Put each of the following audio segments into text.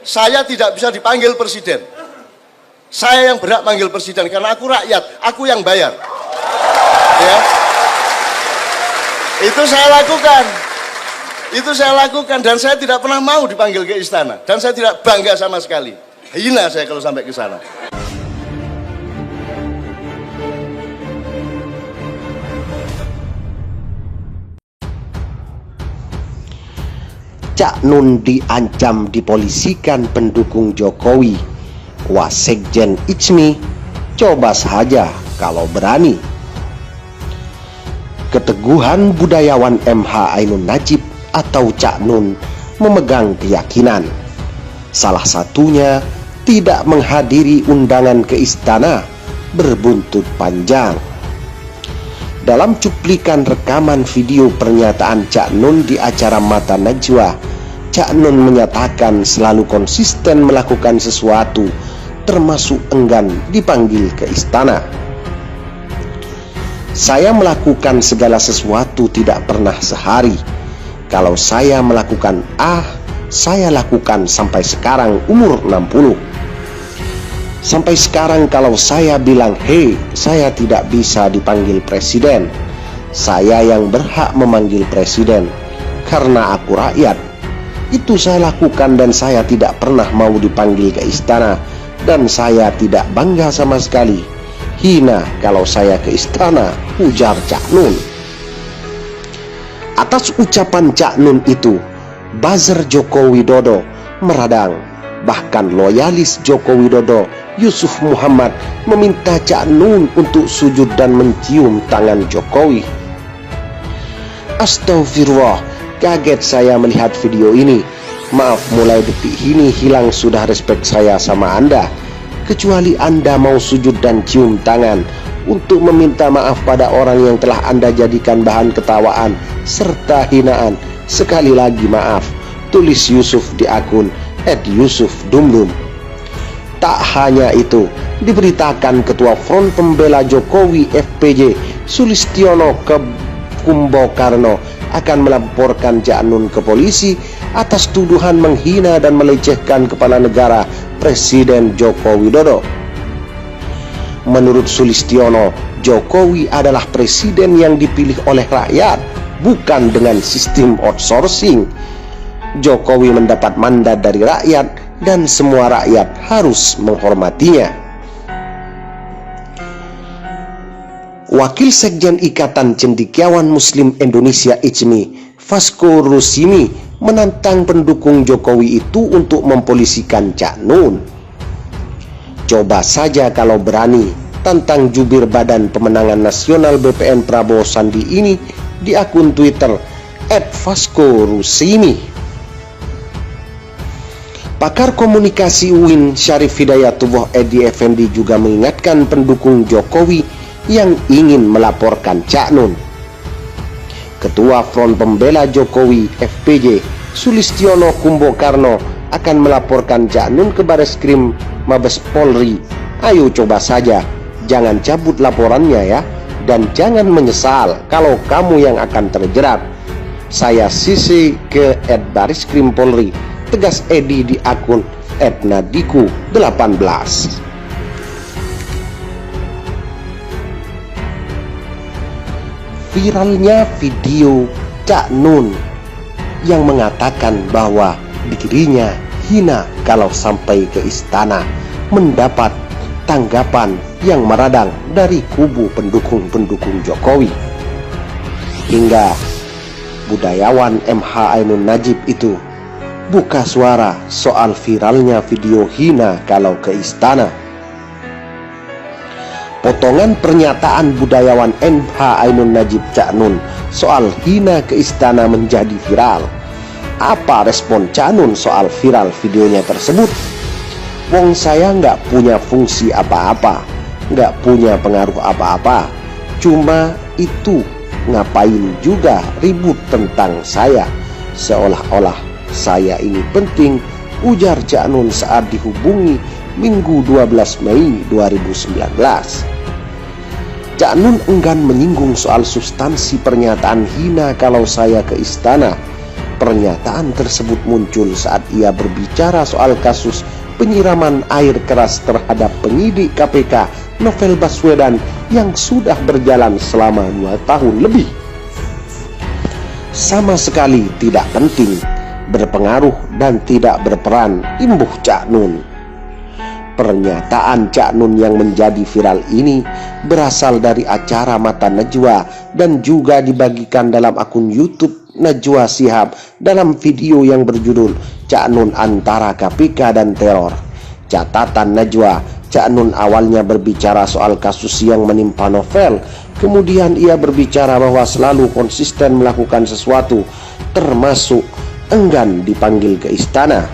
saya tidak bisa dipanggil presiden. Saya yang berhak panggil presiden karena aku rakyat, aku yang bayar. Ya. Itu saya lakukan dan saya tidak pernah mau dipanggil ke istana dan saya tidak bangga sama sekali. Hina saya kalau sampai ke sana. Cak Nun diancam dipolisikan pendukung Jokowi. Wasekjen Ijmi, coba saja kalau berani. Keteguhan budayawan MH Ainun Najib atau Cak Nun memegang keyakinan. Salah satunya tidak menghadiri undangan ke istana berbuntut panjang. Dalam cuplikan rekaman video pernyataan Cak Nun di acara Mata Najwa, Cak Nun menyatakan selalu konsisten melakukan sesuatu, termasuk enggan dipanggil ke istana. Saya melakukan segala sesuatu tidak pernah sehari. Kalau saya melakukan A, saya lakukan sampai sekarang umur 60. Sampai sekarang kalau saya bilang, hei, saya tidak bisa dipanggil presiden, saya yang berhak memanggil presiden karena aku rakyat. Itu saya lakukan dan saya tidak pernah mau dipanggil ke istana dan saya tidak bangga sama sekali. Hina kalau saya ke istana, ujar Cak Nun. Atas ucapan Cak Nun itu, buzzer Joko Widodo meradang. Bahkan loyalis Joko Widodo Yusuf Muhammad meminta Cak Nun untuk sujud dan mencium tangan Jokowi. Astagfirullah, kaget saya melihat video ini. Maaf, mulai detik ini hilang sudah respek saya sama Anda. Kecuali Anda mau sujud dan cium tangan untuk meminta maaf pada orang yang telah Anda jadikan bahan ketawaan serta hinaan. Sekali lagi maaf, tulis Yusuf di akun @yusufdumdum. Tak hanya itu, diberitakan Ketua Front Pembela Jokowi FPJ Sulistiono Kumbokarno akan melaporkan Cak Nun ke polisi atas tuduhan menghina dan melecehkan kepala negara Presiden Joko Widodo. Menurut Sulistiono, Jokowi adalah presiden yang dipilih oleh rakyat, bukan dengan sistem outsourcing. Jokowi mendapat mandat dari rakyat dan semua rakyat harus menghormatinya. Wakil Sekjen Ikatan Cendekiawan Muslim Indonesia Ijmi, Vasco Rusimi, menantang pendukung Jokowi itu untuk mempolisikan Cak Nun. Coba saja kalau berani, tantang jubir Badan Pemenangan Nasional BPN Prabowo Sandi ini di akun Twitter @vasco_rusimi. Pakar komunikasi UIN Syarif Hidayatullah Edi Effendi juga mengingatkan pendukung Jokowi yang ingin melaporkan Cak Nun. Ketua Front Pembela Jokowi FPJ Sulistiono Kumbokarno akan melaporkan Cak Nun ke Bareskrim Mabes Polri. Ayo coba saja, jangan cabut laporannya ya, dan jangan menyesal kalau kamu yang akan terjerat. Saya sisi ke @Bareskrim Polri, tegas Edi di akun @nadiku18. Viralnya video Cak Nun yang mengatakan bahwa dirinya hina kalau sampai ke istana mendapat tanggapan yang meradang dari kubu pendukung-pendukung Jokowi. Hingga budayawan MH Ainun Najib itu buka suara soal viralnya video hina kalau ke istana. Potongan pernyataan budayawan MH Ainun Najib Cak Nun soal hina ke istana menjadi viral. Apa respon Cak Nun soal viral videonya tersebut? Wong saya nggak punya fungsi apa-apa, nggak punya pengaruh apa-apa, cuma itu ngapain juga ribut tentang saya, seolah-olah saya ini penting, ujar Cak Nun saat dihubungi Minggu 12 Mei 2019. Cak Nun enggan menyinggung soal substansi pernyataan hina kalau saya ke istana. Pernyataan tersebut muncul saat ia berbicara soal kasus penyiraman air keras terhadap penyidik KPK Novel Baswedan yang sudah berjalan selama 2 tahun lebih. Sama sekali tidak penting, berpengaruh dan tidak berperan, imbuh Cak Nun. Pernyataan Cak Nun yang menjadi viral ini berasal dari acara Mata Najwa dan juga dibagikan dalam akun YouTube Najwa Shihab dalam video yang berjudul Cak Nun Antara KPK dan Teror. Catatan Najwa, Cak Nun awalnya berbicara soal kasus yang menimpa Novel, kemudian ia berbicara bahwa selalu konsisten melakukan sesuatu, termasuk enggan dipanggil ke istana.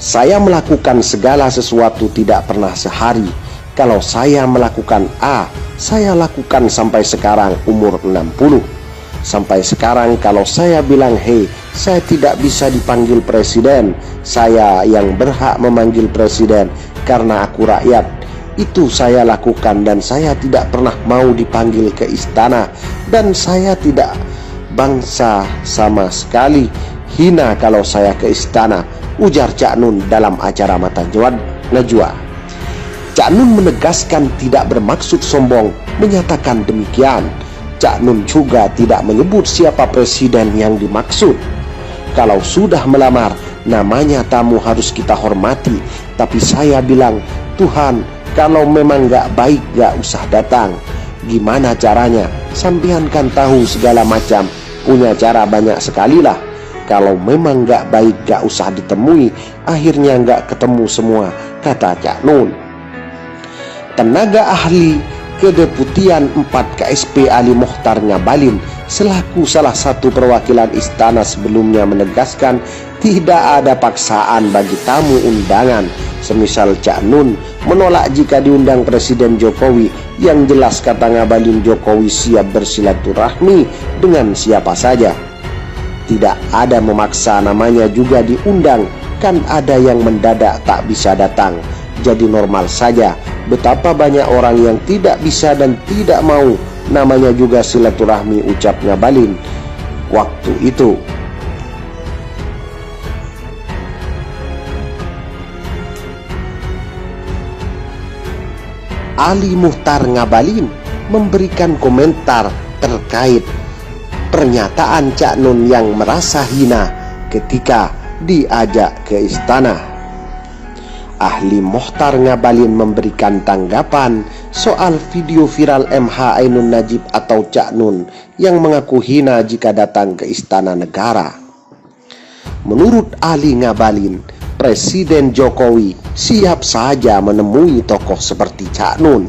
Saya melakukan segala sesuatu tidak pernah sehari. Kalau saya melakukan A, saya lakukan sampai sekarang umur 60. Sampai sekarang kalau saya bilang, hei, saya tidak bisa dipanggil presiden, saya yang berhak memanggil presiden karena aku rakyat, itu saya lakukan dan saya tidak pernah mau dipanggil ke istana dan saya tidak bangsa sama sekali. Hina kalau saya ke istana, ujar Cak Nun dalam acara Mata Najwa. Cak Nun menegaskan tidak bermaksud sombong menyatakan demikian. Cak Nun juga tidak menyebut siapa presiden yang dimaksud. Kalau sudah melamar, namanya tamu harus kita hormati. Tapi saya bilang, Tuhan, kalau memang gak baik gak usah datang. Gimana caranya? Sampean kan tahu segala macam, punya cara banyak sekali lah. Kalau memang gak baik gak usah ditemui, akhirnya gak ketemu semua, kata Cak Nun. Tenaga ahli Kedeputian 4 KSP Ali Mokhtar Ngabalin selaku salah satu perwakilan istana sebelumnya menegaskan tidak ada paksaan bagi tamu undangan. Semisal Cak Nun menolak jika diundang Presiden Jokowi, yang jelas kata Ngabalin Jokowi siap bersilaturahmi dengan siapa saja. Tidak ada memaksa, namanya juga diundang, kan ada yang mendadak tak bisa datang. Jadi normal saja, betapa banyak orang yang tidak bisa dan tidak mau, namanya juga silaturahmi, ucap Ngabalin waktu itu. Ali Mokhtar Ngabalin memberikan komentar terkait pernyataan Cak Nun yang merasa hina ketika diajak ke istana. Ahli Mokhtar Ngabalin memberikan tanggapan soal video viral MH Ainun Najib atau Cak Nun yang mengaku hina jika datang ke istana negara. Menurut ahli Ngabalin, Presiden Jokowi siap saja menemui tokoh seperti Cak Nun.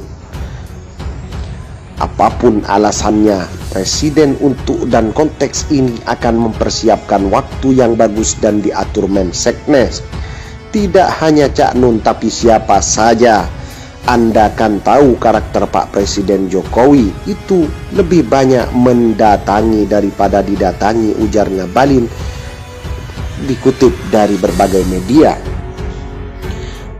Apapun alasannya, Presiden untuk dan konteks ini akan mempersiapkan waktu yang bagus dan diatur Menseknes. Tidak hanya Cak Nun tapi siapa saja. Anda kan tahu karakter Pak Presiden Jokowi itu lebih banyak mendatangi daripada didatangi, ujar Ngabalin dikutip dari berbagai media.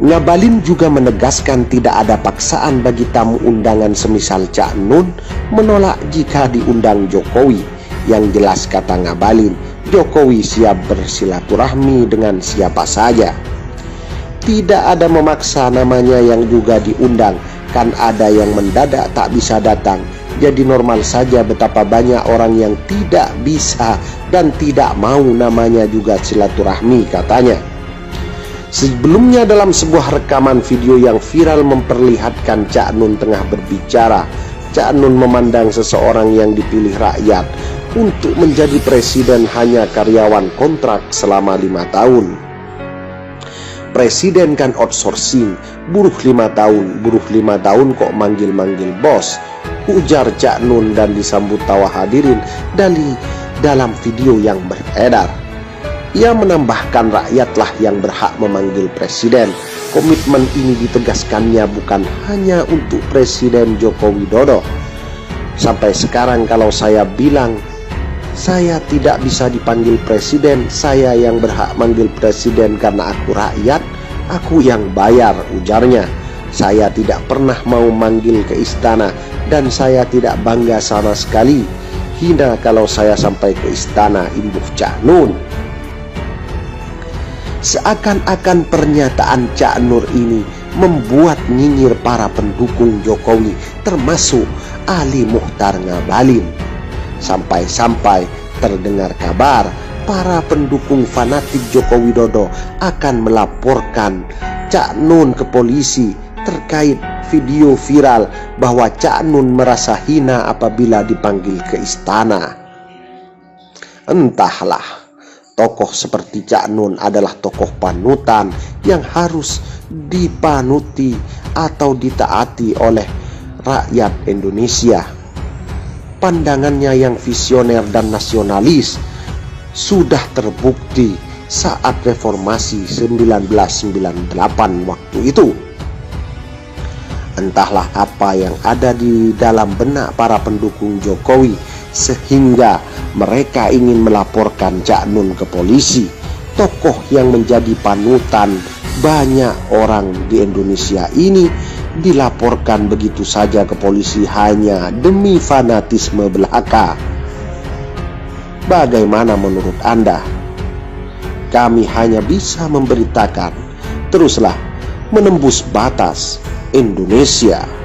Ngabalin juga menegaskan tidak ada paksaan bagi tamu undangan semisal Cak Nun menolak jika diundang Jokowi. Yang jelas kata Ngabalin, Jokowi siap bersilaturahmi dengan siapa saja. Tidak ada memaksa, namanya yang juga diundang, kan ada yang mendadak tak bisa datang. Jadi normal saja betapa banyak orang yang tidak bisa dan tidak mau, namanya juga silaturahmi, katanya. Sebelumnya dalam sebuah rekaman video yang viral memperlihatkan Cak Nun tengah berbicara, Cak Nun memandang seseorang yang dipilih rakyat untuk menjadi presiden hanya karyawan kontrak selama 5 tahun. Presiden kan outsourcing, buruh 5 tahun, buruh 5 tahun kok manggil-manggil bos, ujar Cak Nun dan disambut tawa hadirin dari dalam video yang beredar. Ia menambahkan rakyatlah yang berhak memanggil presiden. Komitmen ini ditegaskannya bukan hanya untuk Presiden Joko Widodo. Sampai sekarang kalau saya bilang saya tidak bisa dipanggil presiden, saya yang berhak manggil presiden karena aku rakyat, aku yang bayar, ujarnya. Saya tidak pernah mau manggil ke istana dan saya tidak bangga sama sekali. Hina kalau saya sampai ke istana, imbuh Cak Nun. Seakan-akan pernyataan Cak Nur ini membuat nyinyir para pendukung Jokowi, termasuk Ali Muchtar Ngabalin. Sampai-sampai terdengar kabar para pendukung fanatik Joko Widodo akan melaporkan Cak Nun ke polisi terkait video viral bahwa Cak Nun merasa hina apabila dipanggil ke istana. Entahlah, tokoh seperti Cak Nun adalah tokoh panutan yang harus dipanuti atau ditaati oleh rakyat Indonesia. Pandangannya yang visioner dan nasionalis sudah terbukti saat reformasi 1998 waktu itu. Entahlah apa yang ada di dalam benak para pendukung Jokowi sehingga mereka ingin melaporkan Cak Nun ke polisi, tokoh yang menjadi panutan banyak orang di Indonesia ini dilaporkan begitu saja ke polisi hanya demi fanatisme belaka. Bagaimana menurut Anda? Kami hanya bisa memberitakan, teruslah menembus batas Indonesia.